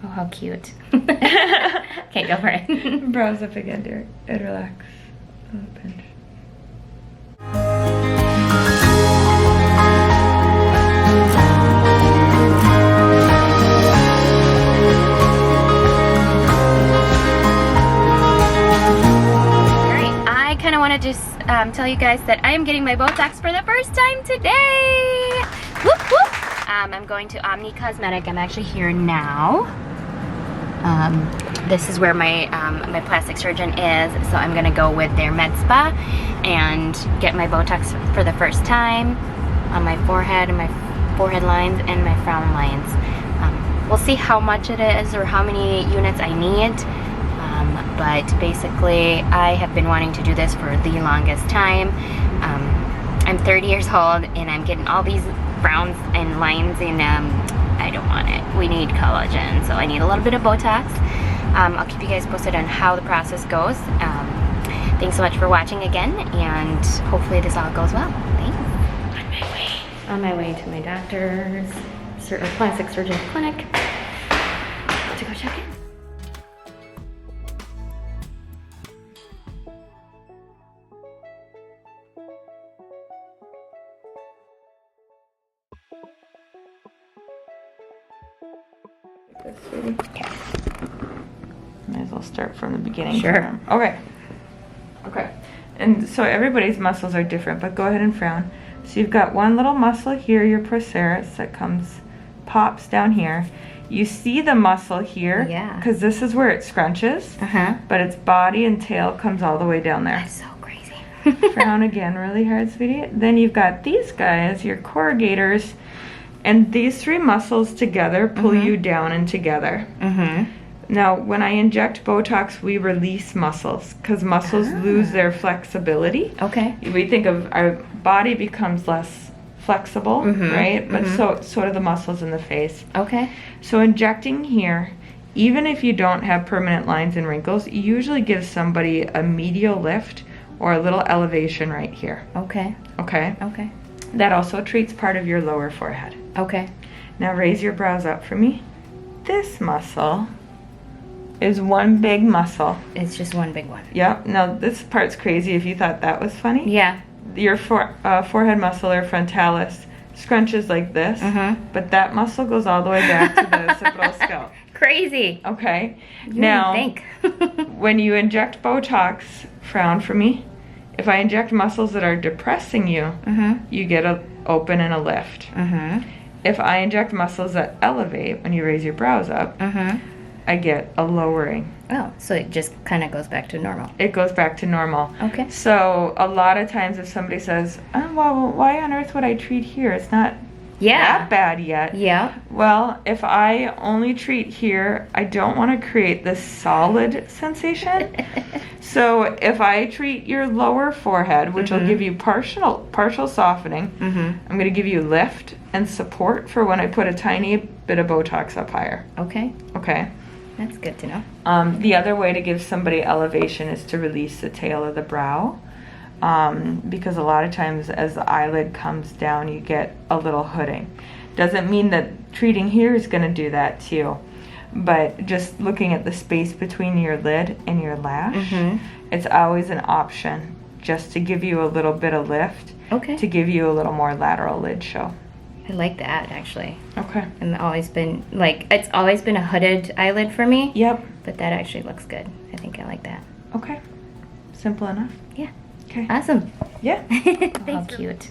Oh, how cute. Okay, go for it. Brows up again, dear. And relax. A little pinch. Want to just tell you guys that I am getting my Botox for the first time today. Whoop, whoop. I'm going to Omni Cosmetic. I'm actually here now. This is where my my plastic surgeon is, so I'm gonna go with their med spa and get my Botox for the first time on my forehead and my forehead lines and my frown lines. We'll see how much it is or how many units I need. But basically, I have been wanting to do this for the longest time. I'm 30 years old and I'm getting all these frowns and lines, and I don't want it. We need collagen, so I need a little bit of Botox. I'll keep you guys posted on how the process goes. Thanks so much for watching again, and hopefully this all goes well. Thanks. On my way to my doctor's plastic surgeon clinic to go check in. Okay. Might as well start from the beginning. Sure. Okay. Okay. And so everybody's muscles are different, but go ahead and frown. So you've got one little muscle here, your procerus, that pops down here. You see the muscle here, yeah, because this is where it scrunches, but its body and tail comes all the way down there. That's so crazy. Frown again really hard, sweetie. Then you've got these guys, your corrugators, and these three muscles together pull you down and together. Now, when I inject Botox, we release muscles because muscles lose their flexibility. Okay. We think of our body becomes less flexible, right? But so do the muscles in the face. Okay. So injecting here, even if you don't have permanent lines and wrinkles, it usually gives somebody a medial lift or a little elevation right here. Okay. Okay? Okay. That also treats part of your lower forehead. Okay. Now raise your brows up for me. This muscle is one big muscle. It's just one big one. Yep. Now this part's crazy if you thought that was funny. Yeah. Your forehead muscle or frontalis scrunches like this, but that muscle goes all the way back to the occipital scalp. Crazy. Okay. You now, think. when you inject Botox, frown for me. If I inject muscles that are depressing you, you get a open and a lift. If I inject muscles that elevate, when you raise your brows up, I get a lowering. Oh, so it just kind of goes back to normal. It goes back to normal. Okay. So a lot of times if somebody says, oh, well, why on earth would I treat here? It's not that bad yet. Yeah. Well, if I only treat here, I don't want to create this solid sensation. So if I treat your lower forehead, which will give you partial softening, I'm going to give you lift and support for when I put a tiny bit of Botox up higher. Okay. Okay. That's good to know. The other way to give somebody elevation is to release the tail of the brow. Because a lot of times as the eyelid comes down, you get a little hooding. Doesn't mean that treating here is going to do that too. But just looking at the space between your lid and your lash, it's always an option just to give you a little bit of lift, to give you a little more lateral lid show. I like that, actually. Okay. And it's always been a hooded eyelid for me. Yep. But that actually looks good. I think I like that. Okay. Simple enough. Yeah. Okay. Awesome. Yeah. How cute.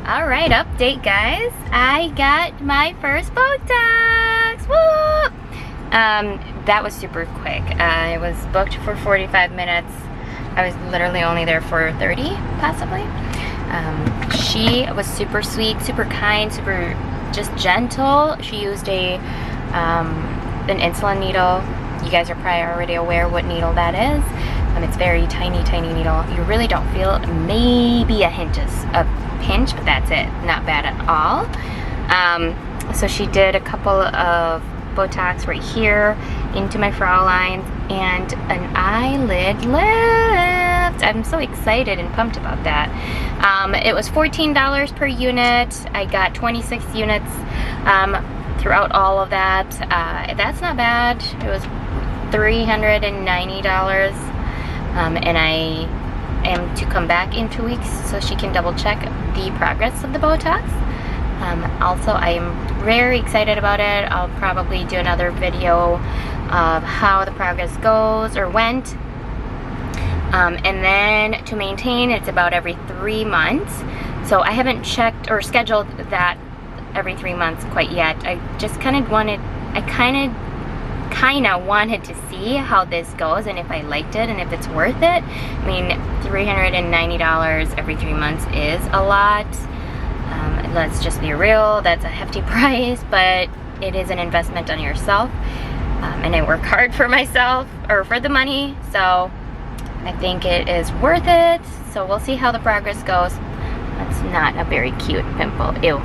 Alright, update guys. I got my first Botox! Woo! that was super quick. I was booked for 45 minutes. I was literally only there for 30, possibly. She was super sweet, super kind, super just gentle. She used an insulin needle. You guys are probably already aware what needle that is. It's very tiny, tiny needle. You really don't feel maybe a hint of pinch, but that's it. Not bad at all. So she did a couple of Botox right here into my frown lines and an eyelid lift. I'm so excited and pumped about that. It was $14 per unit. I got 26 units throughout all of that. That's not bad. It was $390. And I am to come back in 2 weeks so she can double check the progress of the Botox. Also, I am very excited about it. I'll probably do another video of how the progress goes or went. And then to maintain, it's about every 3 months. So I haven't checked or scheduled that every 3 months quite yet. I just kind of wanted to see how this goes and if I liked it and if it's worth it. I mean, $390 every 3 months is a lot. Let's just be real, that's a hefty price, but it is an investment on yourself. And I work hard for myself, or for the money, so I think it is worth it. So we'll see how the progress goes. That's not a very cute pimple, ew.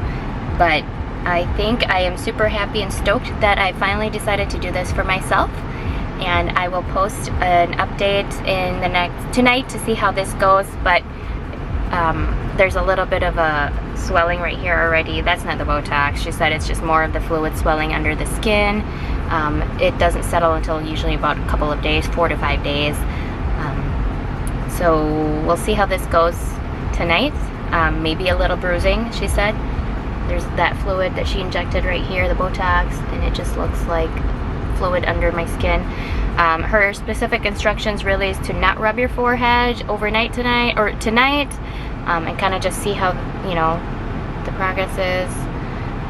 But I think I am super happy and stoked that I finally decided to do this for myself. And I will post an update in tonight to see how this goes. But there's a little bit of a swelling right here already. That's not the Botox. She said it's just more of the fluid swelling under the skin. It doesn't settle until usually about a couple of days, 4 to 5 days. So we'll see how this goes tonight. Maybe a little bruising, she said. There's that fluid that she injected right here, the Botox, and it just looks like fluid under my skin. Her specific instructions really is to not rub your forehead overnight tonight, and kind of just see how, you know, the progress is.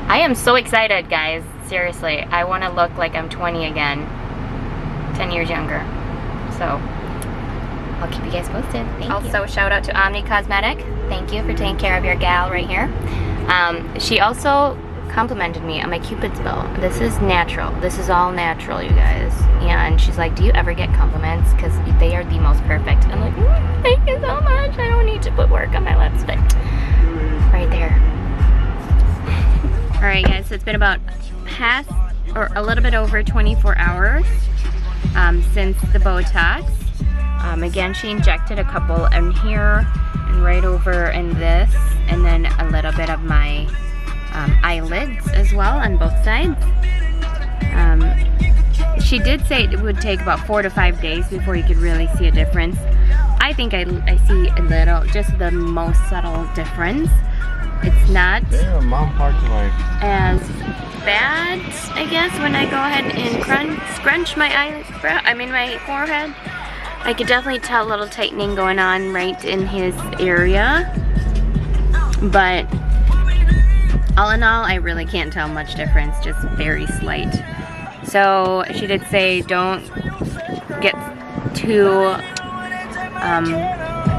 I am so excited, guys. Seriously, I want to look like I'm 20 again, 10 years younger. So I'll keep you guys posted. Thank you. Also, shout out to Omni Cosmetic. Thank you for taking care of your gal right here. She also complimented me on my Cupid's bow. This is natural. This is all natural, you guys. And she's like, do you ever get compliments? Because they are the most perfect. And I'm like, thank you so much. I don't need to put work on my lipstick. Right there. Alright guys, so it's been about a little bit over 24 hours since the Botox. Again, she injected a couple in here and right over in this, and then a little bit of my eyelids as well on both sides. She did say it would take about 4 to 5 days before you could really see a difference. I think I see a little, just the most subtle difference. It's not as bad, I guess, when I go ahead and scrunch my my forehead. I could definitely tell a little tightening going on right in his area. But all in all, I really can't tell much difference, just very slight. So she did say don't get too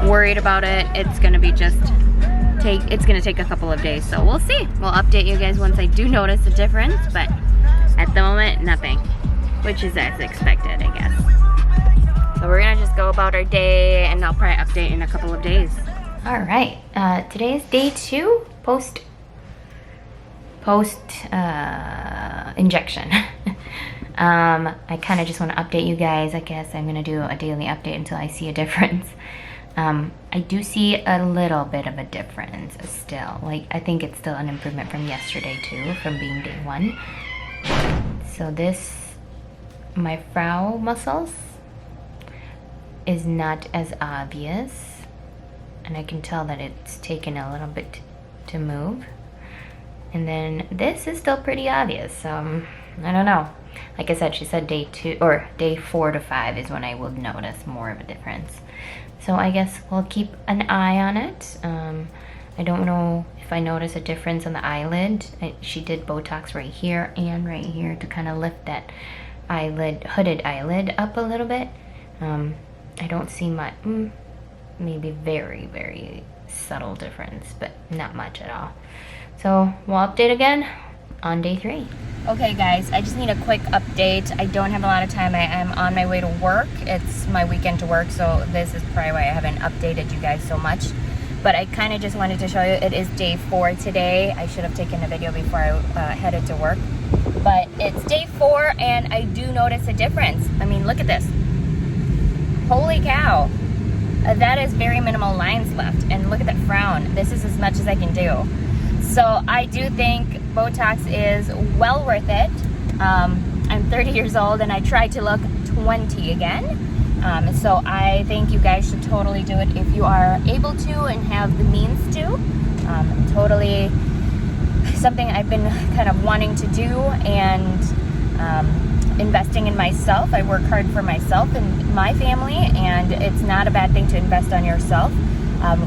worried about it. It's gonna be it's gonna take a couple of days, so we'll see. We'll update you guys once I do notice a difference, but at the moment, nothing, which is as expected, I guess. So we're gonna just go about our day, and I'll probably update in a couple of days. All right, today is day 2 post injection. I kind of just want to update you guys. I guess I'm gonna do a daily update until I see a difference. I do see a little bit of a difference still. Like, I think it's still an improvement from yesterday too, from being day 1. So this, my brow muscles is not as obvious, and I can tell that it's taken a little bit to move. And then this is still pretty obvious, so I don't know. Like I said, she said day 2 or day 4 to 5 is when I will notice more of a difference. So I guess we'll keep an eye on it. I don't know if I notice a difference on the eyelid. She did Botox right here and right here to kind of lift that hooded eyelid up a little bit. I don't see much, maybe very, very subtle difference, but not much at all. So we'll update again on day 3. Okay guys, I just need a quick update. I don't have a lot of time. I am on my way to work. It's my weekend to work, so this is probably why I haven't updated you guys so much. But I kind of just wanted to show you, it is day 4 today. I should have taken a video before I headed to work. But it's day 4 and I do notice a difference. I mean, look at this. Holy cow. That is very minimal lines left. And look at that frown. This is as much as I can do. So I do think Botox is well worth it. I'm 30 years old and I tried to look 20 again. So I think you guys should totally do it if you are able to and have the means to. Totally something I've been kind of wanting to do, and investing in myself. I work hard for myself and my family, and it's not a bad thing to invest on yourself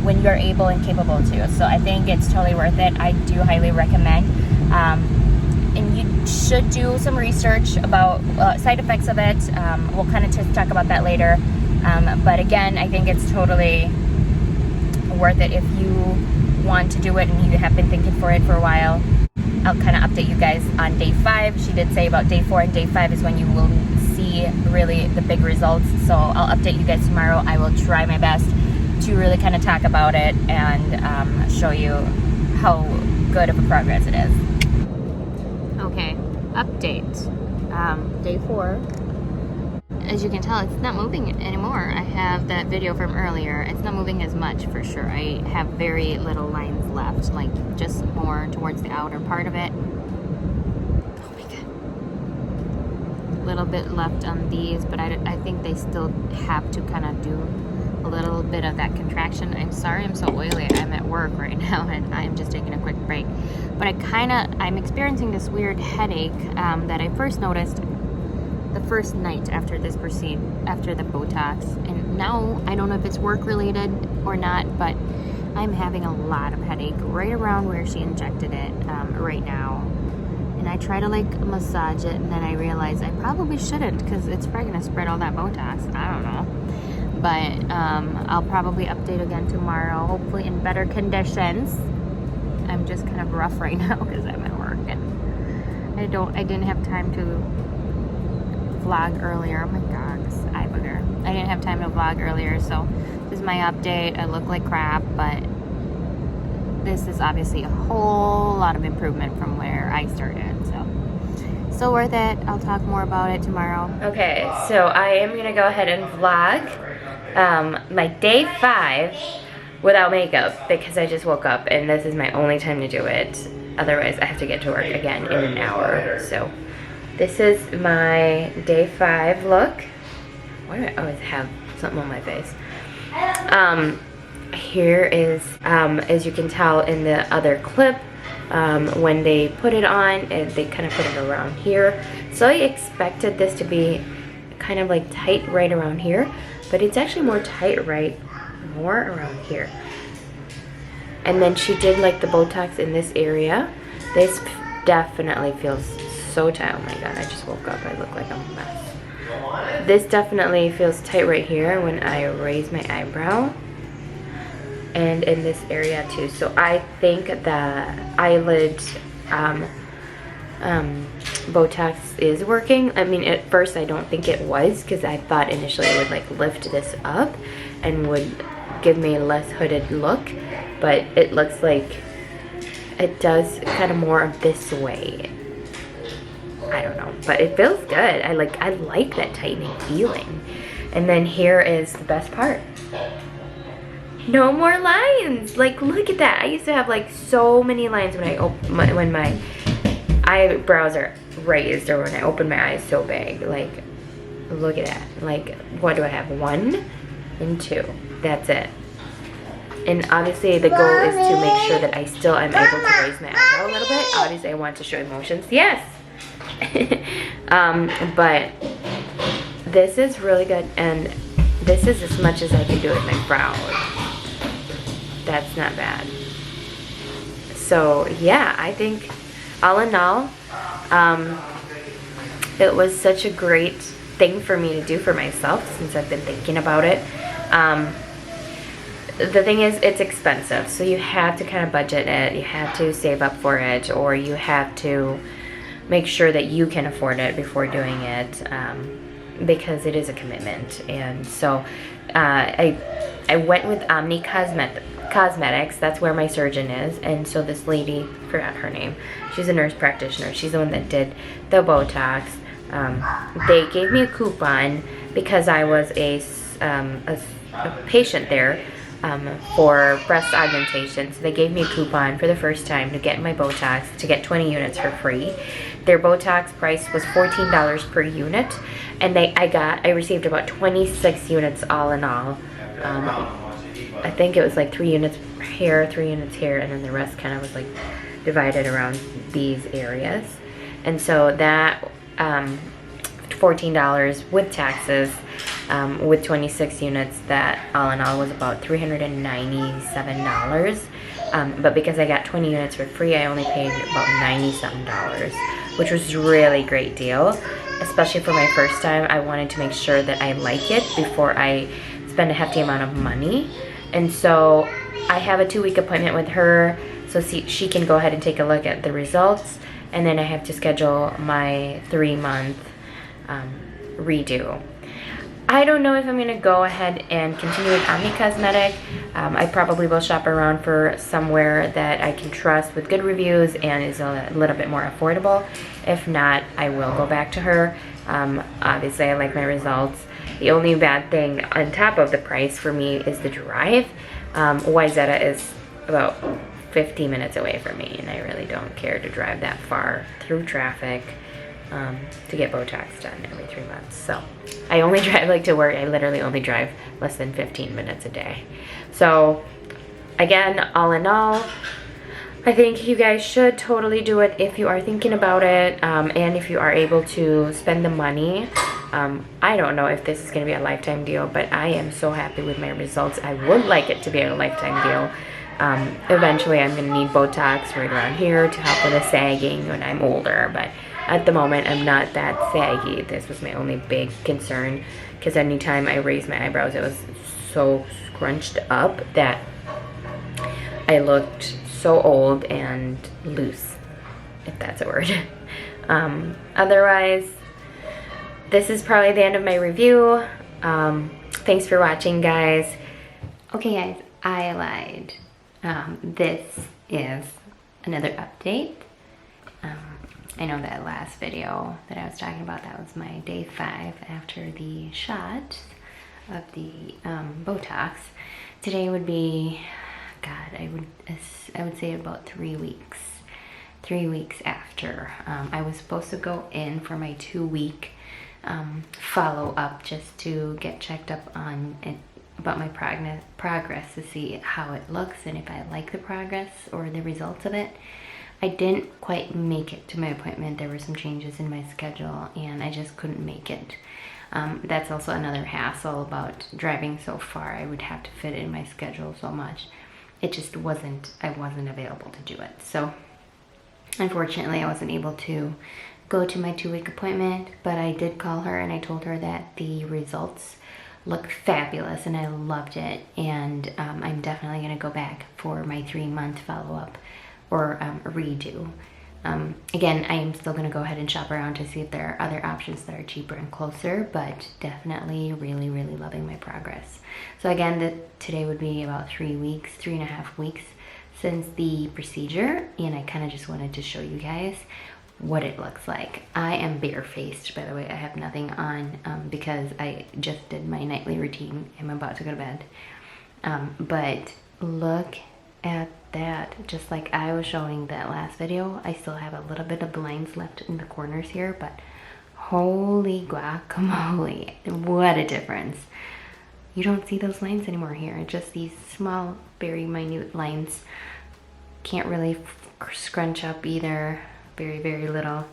when you're able and capable to. So I think it's totally worth it. I do highly recommend. And you should do some research about side effects of it. We'll kind of talk about that later. But again, I think it's totally worth it if you want to do it and you have been thinking for it for a while. I'll kind of update you guys on day 5. She did say about day 4 and day 5 is when you will see really the big results. So I'll update you guys tomorrow. I will try my best to really kind of talk about it and show you how good of a progress it is. Okay, update. Day 4. As you can tell, it's not moving anymore. I have that video from earlier. It's not moving as much for sure. I have very little lines left, like just more towards the outer part of it. Oh my god. A little bit left on these, but I think they still have to kind of do a little bit of that contraction. I'm sorry I'm so oily. I'm at work right now and I'm just taking a quick break. But I'm experiencing this weird headache that I first noticed the first night after the Botox, and now I don't know if it's work related or not, but I'm having a lot of headache right around where she injected it right now. And I try to like massage it, and then I realize I probably shouldn't because it's probably gonna spread all that Botox. I don't know, but I'll probably update again tomorrow, hopefully in better conditions. I'm just kind of rough right now because I'm at work and I didn't have time to vlog earlier. Oh my god, this eye booger. I didn't have time to vlog earlier, so this is my update. I look like crap, but this is obviously a whole lot of improvement from where I started, so still worth it. I'll talk more about it tomorrow. Okay, so I am gonna go ahead and vlog my day 5 without makeup because I just woke up and this is my only time to do it. Otherwise I have to get to work again in an hour. So this is my day 5 look. Why do I always have something on my face? Here is, as you can tell in the other clip, when they put it on, they kind of put it around here. So I expected this to be kind of like tight right around here, but it's actually more around here. And then she did like the Botox in this area. This definitely feels so tight. Oh my god, I just woke up. I look like a mess. This definitely feels tight right here when I raise my eyebrow. And in this area too. So I think the eyelid Botox is working. I mean, at first I don't think it was because I thought initially it would like lift this up and would give me a less hooded look. But it looks like it does kind of more of this way. I don't know, but it feels good. I like that tightening feeling. And then here is the best part. No more lines. Like, look at that. I used to have like so many lines when my eyebrows are raised or when I open my eyes so big. Like, look at that. Like, what do I have? 1 and 2. That's it. And obviously the goal is to make sure that I still am able to raise my eyebrow a little bit. Obviously I want to show emotions. Yes. But this is really good, and this is as much as I can do with my brows. That's not bad. So yeah, I think all in all, It was such a great thing for me to do for myself since I've been thinking about it. The thing is, it's expensive, so you have to kind of budget it. You have to save up for it, or you have to make sure that you can afford it before doing it, because it is a commitment. And so I went with Omni Cosmetics. That's where my surgeon is. And so this lady, forgot her name, she's a nurse practitioner. She's the one that did the Botox. They gave me a coupon because I was a patient there for breast augmentation. So they gave me a coupon for the first time to get my Botox, to get 20 units for free. Their Botox price was $14 per unit, and I received about 26 units all in all. I think it was like 3 units here, 3 units here, and then the rest kind of was like divided around these areas. And so that $14 with taxes, with 26 units, that all in all was about $397. But because I got 20 units for free, I only paid about $97, which was a really great deal, especially for my first time. I wanted to make sure that I like it before I spend a hefty amount of money. And so I have a 2-week appointment with her, so she can go ahead and take a look at the results, and then I have to schedule my 3-month redo. I don't know if I'm going to go ahead and continue with Omni Cosmetic. I probably will shop around for somewhere that I can trust with good reviews and is a little bit more affordable. If not, I will go back to her. Obviously, I like my results. The only bad thing on top of the price for me is the drive. Wayzata is about 50 minutes away from me, and I really don't care to drive that far through traffic to get Botox done every 3 months. So I only drive to work. I literally only drive less than 15 minutes a day. So again, all in all, I think you guys should totally do it if you are thinking about it, and if you are able to spend the money. I don't know if this is going to be a lifetime deal, but I am so happy with my results. I would like it to be a lifetime deal. Eventually I'm going to need Botox right around here to help with the sagging when I'm older, but at the moment I'm not that saggy. This was my only big concern, because anytime I raised my eyebrows, it was so scrunched up that I looked so old and loose, if that's a word. Otherwise, this is probably the end of my review. Thanks for watching, guys. Okay, guys, I lied. This is another update. I know that last video that I was talking about, that was my day 5 after the shot of the Botox. Today would be, God, I would say about 3 weeks. 3 weeks after. I was supposed to go in for my 2-week follow-up just to get checked up on it, about my progress, to see how it looks and if I like the progress or the results of it. I didn't quite make it to my appointment. There were some changes in my schedule and I just couldn't make it. That's also another hassle about driving so far. I would have to fit in my schedule so much. It just wasn't, I wasn't available to do it. So unfortunately I wasn't able to go to my 2-week appointment, but I did call her and I told her that the results looked fabulous and I loved it, and I'm definitely going to go back for my 3-month follow-up or redo. Again, I am still going to go ahead and shop around to see if there are other options that are cheaper and closer, but definitely really, really loving my progress. So again, today would be about 3.5 weeks since the procedure, and I kind of just wanted to show you guys what it looks like. I am barefaced, by the way. I have nothing on because I just did my nightly routine. I'm about to go to bed. But look at that. Just like I was showing that last video, I still have a little bit of lines left in the corners here, but holy guacamole, what a difference. You don't see those lines anymore here. Just these small, very minute lines. Can't really scrunch up either. Very, very little.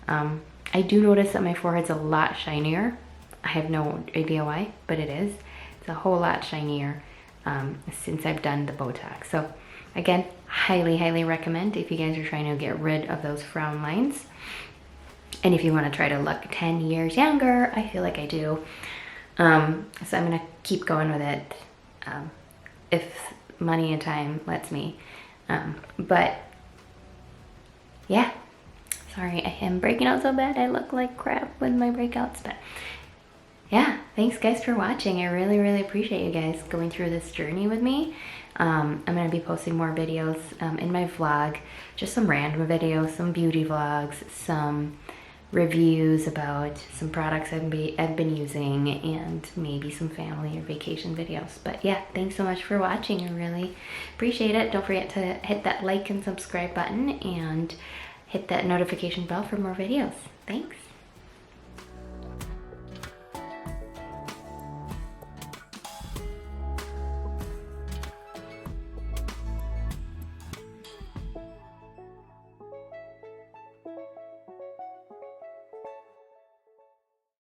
I do notice that my forehead's a lot shinier. I have no idea why, but it is. It's a whole lot shinier since I've done the Botox. So again, highly, highly recommend if you guys are trying to get rid of those frown lines. And if you want to try to look 10 years younger, I feel like I do. So I'm gonna keep going with it if money and time lets me. But yeah, sorry, I am breaking out so bad. I look like crap with my breakouts, but yeah, thanks guys for watching. I really, really appreciate you guys going through this journey with me. I'm gonna be posting more videos in my vlog, just some random videos, some beauty vlogs, some reviews about some products I've been using, and maybe some family or vacation videos. But yeah, thanks so much for watching. I really appreciate it. Don't forget to hit that like and subscribe button and hit that notification bell for more videos. Thanks.